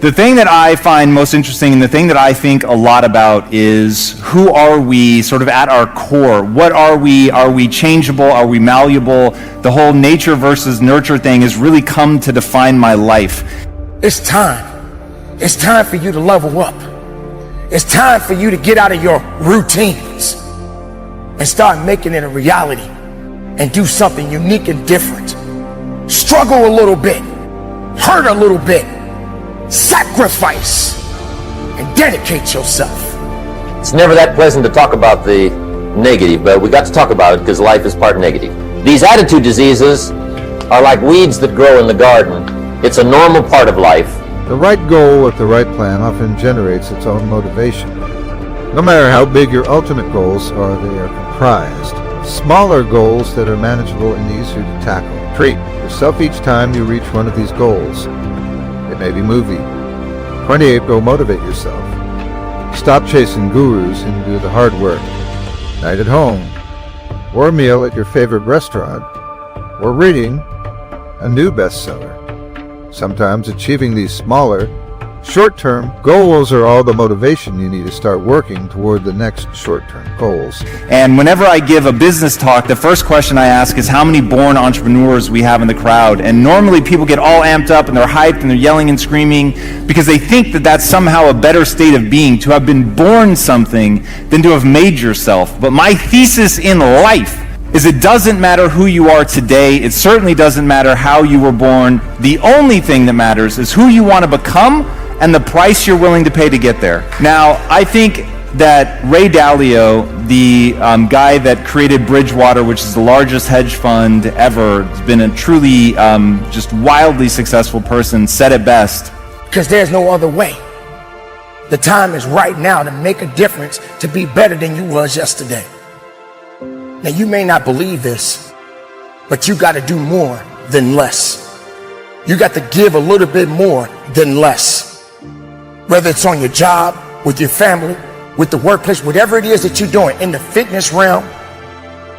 The thing that I find most interesting and the thing that I think a lot about is who are we sort of at our core? What are we? Are we changeable? Are we malleable? The whole nature versus nurture thing has really come to define my life. It's time. It's time for you to level up. It's time for you to get out of your routines and start making it a reality and do something unique and different. Struggle a little bit, hurt a little bit, sacrifice, and dedicate yourself. It's never that pleasant to talk about the negative, but we got to talk about it because life is part negative. These attitude diseases are like weeds that grow in the garden. It's a normal part of life. The right goal with the right plan often generates its own motivation. No matter how big your ultimate goals are, they are comprised of smaller goals that are manageable and easier to tackle. Treat yourself each time you reach one of these goals. It may be movie. 28, go motivate yourself. Stop chasing gurus and do the hard work. Night at home, or a meal at your favorite restaurant, or reading a new bestseller. Sometimes achieving these smaller, short-term goals are all the motivation you need to start working toward the next short-term goals. And whenever I give a business talk, the first question I ask is how many born entrepreneurs we have in the crowd. And normally people get all amped up and they're hyped and they're yelling and screaming because they think that that's somehow a better state of being, to have been born something than to have made yourself. But my thesis in life is it doesn't matter who you are today. It certainly doesn't matter how you were born. The only thing that matters is who you want to become and the price you're willing to pay to get there. Now, I think that Ray Dalio, the guy that created Bridgewater, which is the largest hedge fund ever, has been a truly just wildly successful person, said it best. Because there's no other way. The time is right now to make a difference, to be better than you was yesterday. Now, you may not believe this, but you got to do more than less. You got to give a little bit more than less. Whether it's on your job, with your family, with the workplace, whatever it is that you're doing, in the fitness realm,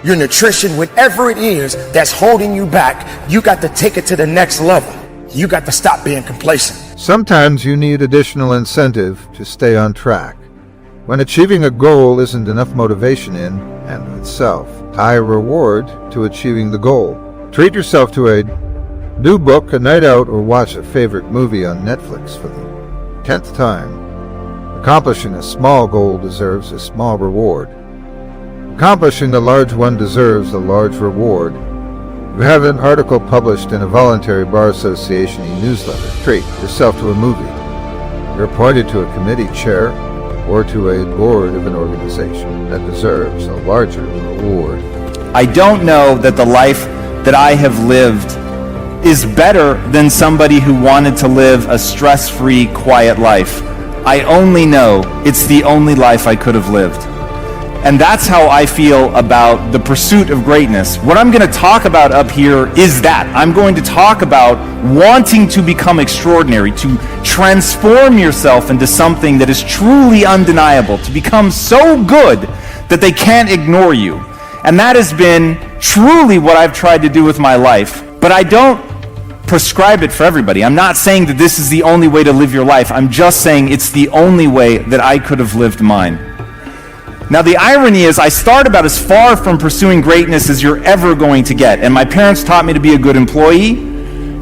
your nutrition, whatever it is that's holding you back, you got to take it to the next level. You got to stop being complacent. Sometimes you need additional incentive to stay on track. When achieving a goal isn't enough motivation in and of itself, tie a reward to achieving the goal. Treat yourself to a new book, a night out, or watch a favorite movie on Netflix for the 10th time. Accomplishing a small goal deserves a small reward. Accomplishing a large one deserves a large reward. You have an article published in a voluntary Bar Association e-newsletter. Treat yourself to a movie. You're appointed to a committee chair or to a board of an organization that deserves a larger reward. I don't know that the life that I have lived is better than somebody who wanted to live a stress-free, quiet life. I only know it's the only life I could have lived. And that's how I feel about the pursuit of greatness. What I'm going to talk about up here is that. I'm going to talk about wanting to become extraordinary, to transform yourself into something that is truly undeniable, to become so good that they can't ignore you. And that has been truly what I've tried to do with my life. But I don't prescribe it for everybody. I'm not saying that this is the only way to live your life. I'm just saying it's the only way that I could have lived mine. Now, the irony is I start about as far from pursuing greatness as you're ever going to get. And my parents taught me to be a good employee,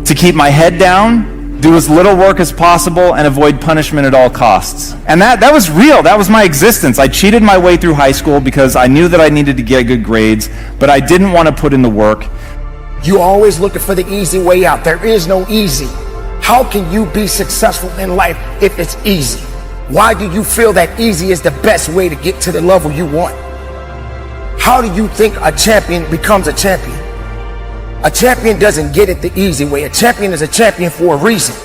to keep my head down, do as little work as possible, and avoid punishment at all costs. And that was real. That was my existence. I cheated my way through high school because I knew that I needed to get good grades, but I didn't want to put in the work. You're always looking for the easy way out. There is no easy. How can you be successful in life if it's easy? Why do you feel that easy is the best way to get to the level you want? How do you think a champion becomes a champion? A champion doesn't get it the easy way. A champion is a champion for a reason.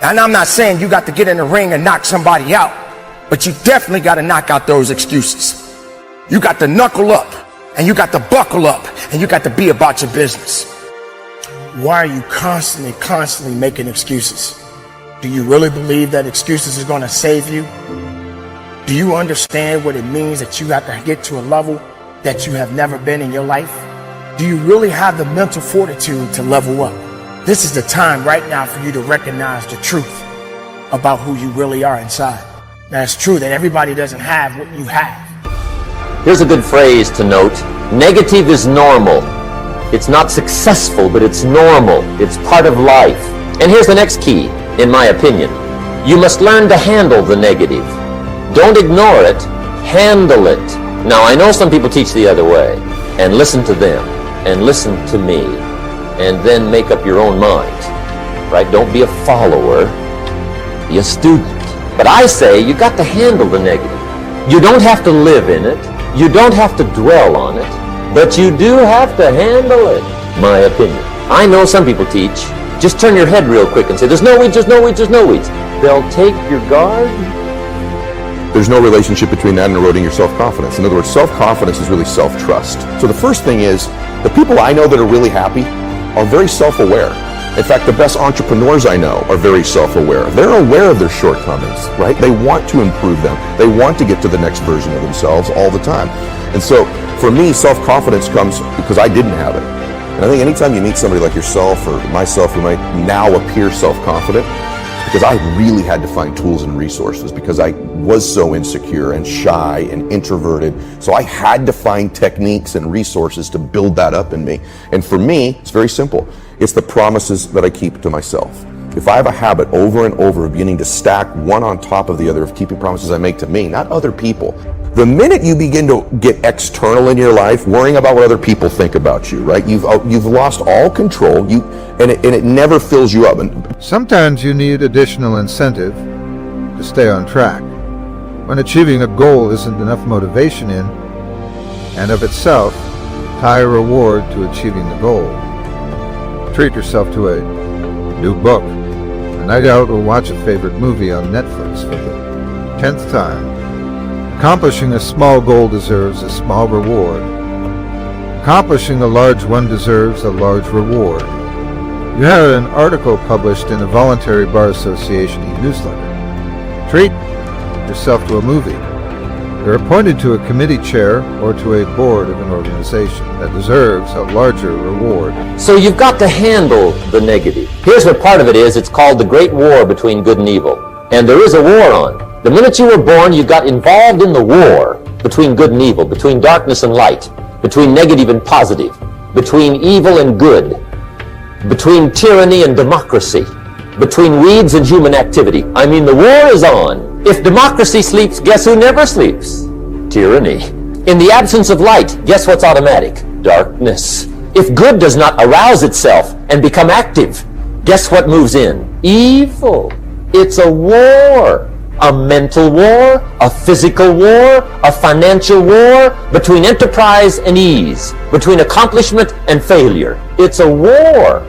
And I'm not saying you got to get in the ring and knock somebody out, but you definitely got to knock out those excuses. You got to knuckle up, and you got to buckle up, and you got to be about your business. Why are you constantly making excuses? Do you really believe that excuses is going to save you? Do you understand what it means that you have to get to a level that you have never been in your life? Do you really have the mental fortitude to level up? This is the time right now for you to recognize the truth. about who you really are inside. Now, it's true that everybody doesn't have what you have. Here's a good phrase to note. Negative is normal. It's not successful, but it's normal. It's part of life. And here's the next key, in my opinion. You must learn to handle the negative. Don't ignore it. Handle it. Now, I know some people teach the other way. And listen to them. And listen to me. And then make up your own mind. Right? Don't be a follower. Be a student. But I say you got to handle the negative. You don't have to live in it. You don't have to dwell on it. But you do have to handle it, my opinion. I know some people teach, just turn your head real quick and say, there's no weeds, there's no weeds, there's no weeds. They'll take your guard. There's no relationship between that and eroding your self-confidence. In other words, self-confidence is really self-trust. So the first thing is, the people I know that are really happy are very self-aware. In fact, the best entrepreneurs I know are very self-aware. They're aware of their shortcomings, right? They want to improve them. They want to get to the next version of themselves all the time. And so, for me, self-confidence comes because I didn't have it. And I think anytime you meet somebody like yourself or myself who might now appear self-confident, because I really had to find tools and resources because I was so insecure and shy and introverted. So I had to find techniques and resources to build that up in me. And for me, it's very simple. It's the promises that I keep to myself. If I have a habit over and over of beginning to stack one on top of the other, of keeping promises I make to me, not other people, the minute you begin to get external in your life, worrying about what other people think about you, right? You've lost all control, and it never fills you up. Sometimes you need additional incentive to stay on track. When achieving a goal isn't enough motivation in and of itself, tie a reward to achieving the goal. Treat yourself to a new book, a night out, or watch a favorite movie on Netflix for the 10th time. Accomplishing a small goal deserves a small reward. Accomplishing a large one deserves a large reward. You had an article published in a voluntary bar association e-newsletter. Treat yourself to a movie. You're appointed to a committee chair or to a board of an organization that deserves a larger reward. So you've got to handle the negative. Here's what part of it is. It's called the Great War between good and evil. And there is a war on. The minute you were born, you got involved in the war between good and evil, between darkness and light, between negative and positive, between evil and good, between tyranny and democracy, between weeds and human activity. I mean, the war is on. If democracy sleeps, guess who never sleeps? Tyranny. In the absence of light, guess what's automatic? Darkness. If good does not arouse itself and become active, guess what moves in? Evil. It's a war. A mental war, a physical war, a financial war, between enterprise and ease, between accomplishment and failure. It's a war.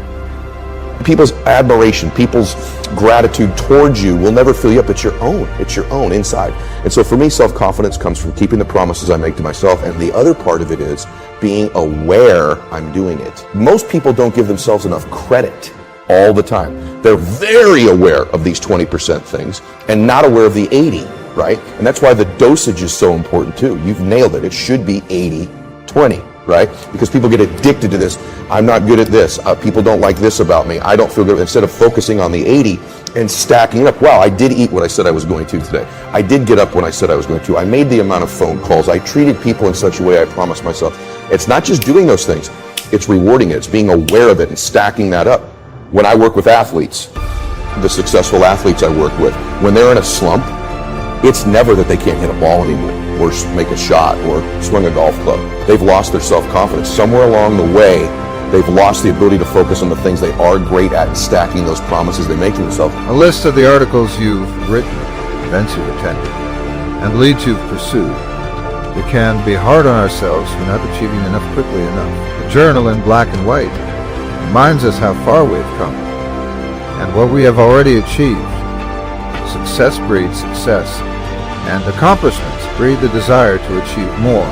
People's admiration, people's gratitude towards you will never fill you up. It's your own. It's your own inside. And so for me, self-confidence comes from keeping the promises I make to myself. And the other part of it is being aware I'm doing it. Most people don't give themselves enough credit all the time. They're very aware of these 20% things and not aware of the 80, right? And that's why the dosage is so important too. You've nailed it. It should be 80-20, right? Because people get addicted to this. I'm not good at this. People don't like this about me. I don't feel good. Instead of focusing on the 80 and stacking it up. Wow, I did eat what I said I was going to today. I did get up when I said I was going to. I made the amount of phone calls. I treated people in such a way I promised myself. It's not just doing those things. It's rewarding it. It's being aware of it and stacking that up. When I work with athletes, the successful athletes I work with, when they're in a slump, it's never that they can't hit a ball anymore or make a shot or swing a golf club. They've lost their self-confidence. Somewhere along the way, they've lost the ability to focus on the things they are great at and stacking those promises they make to themselves. A list of the articles you've written, events you've attended, and leads you've pursued. It can be hard on ourselves for not achieving enough quickly enough. A journal in black and white reminds us how far we've come and what we have already achieved. Success breeds success, and accomplishments breed the desire to achieve more.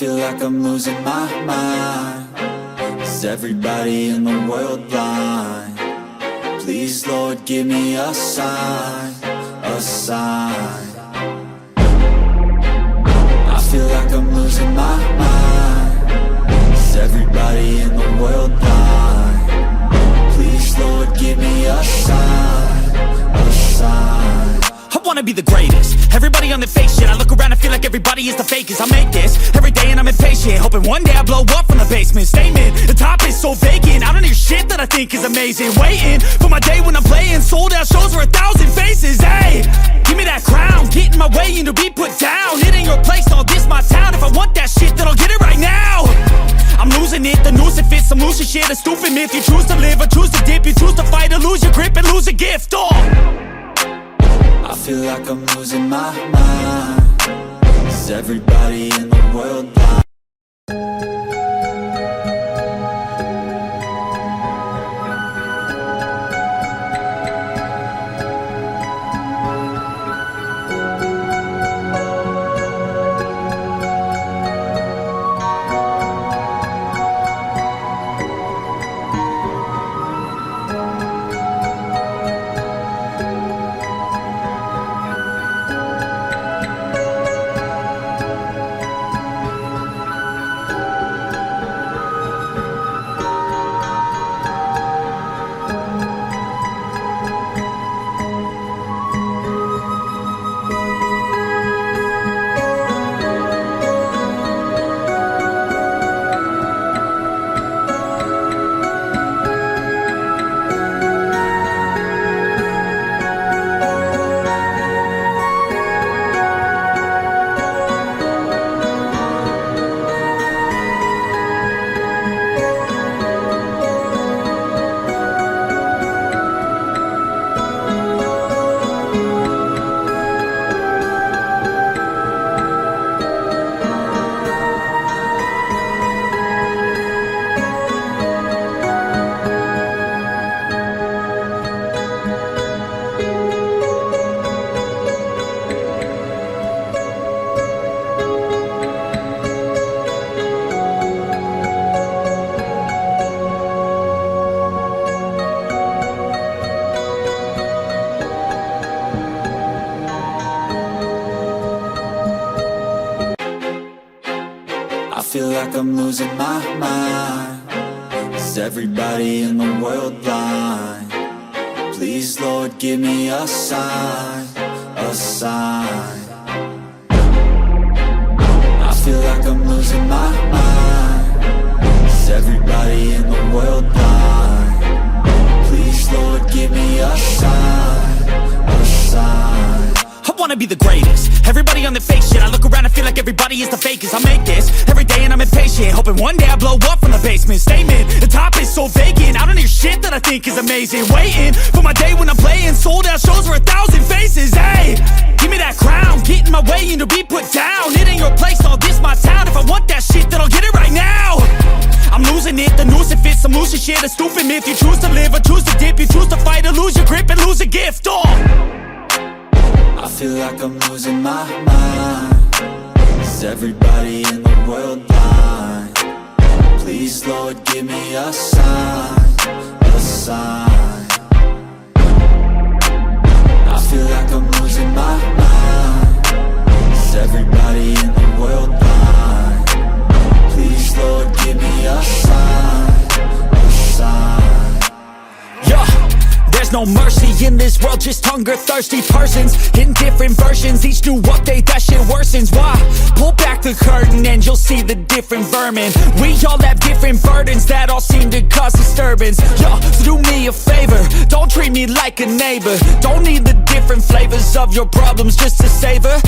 feel like I'm losing my mind. Is everybody in the world blind? Please, Lord, give me a sign, a sign. I feel like I'm losing my mind. Is everybody in the world blind? Please, Lord, give me a sign, a sign. I wanna be the greatest. Everybody on the fake shit. I look around and feel like everybody is the fakest. I make this every day and I'm impatient, hoping one day I blow up from the basement. Statement, the top is so vacant. I don't hear shit that I think is amazing. Waiting for my day when I'm playing sold out shows for 1,000 faces. Hey, give me that crown, get in my way and to be put down. It ain't your place, no, this my town. If I want that shit, then I'll get it right now. I'm losing it, the noose it fits, some losing shit, a stupid myth. You choose to live or choose to dip, you choose to fight or lose your grip and lose a gift. I feel like I'm losing my mind. Is everybody in the world blind? I feel like I'm losing my mind. Is everybody in the world blind? Please, Lord, give me a sign, a sign. I feel like I'm losing my mind. Is everybody in the world blind? Please, Lord, give me a sign, a sign. I wanna be the greatest. Everybody on the fake shit. I look around and feel like everybody is the fakest. I make this every day and I'm impatient, hoping one day I blow up from the basement. Statement, the top is so vacant. I don't hear shit that I think is amazing. Waiting for my day when I'm playing sold out shows for 1,000 faces. Hey, give me that crown, get in my way and to be put down. It ain't your place, no, this my town. If I want that shit, then I'll get it right now. I'm losing it, the noose it fits, some losing shit, a stupid myth. You choose to live or choose to dip, you choose to fight or lose your grip and lose a gift. I feel like I'm losing my mind. Is everybody in the world blind? Please, Lord, give me a sign, a sign. I feel like I'm losing my mind. Is everybody in the world blind? Please, Lord, give me a sign, a sign. Yeah. There's no mercy in this world, just hunger-thirsty persons in different versions. Each new update, that shit worsens. Why? Pull back the curtain and you'll see the different vermin. We all have different burdens that all seem to cause disturbance. Yo, so do me a favor, don't treat me like a neighbor. Don't need the different flavors of your problems just to savor.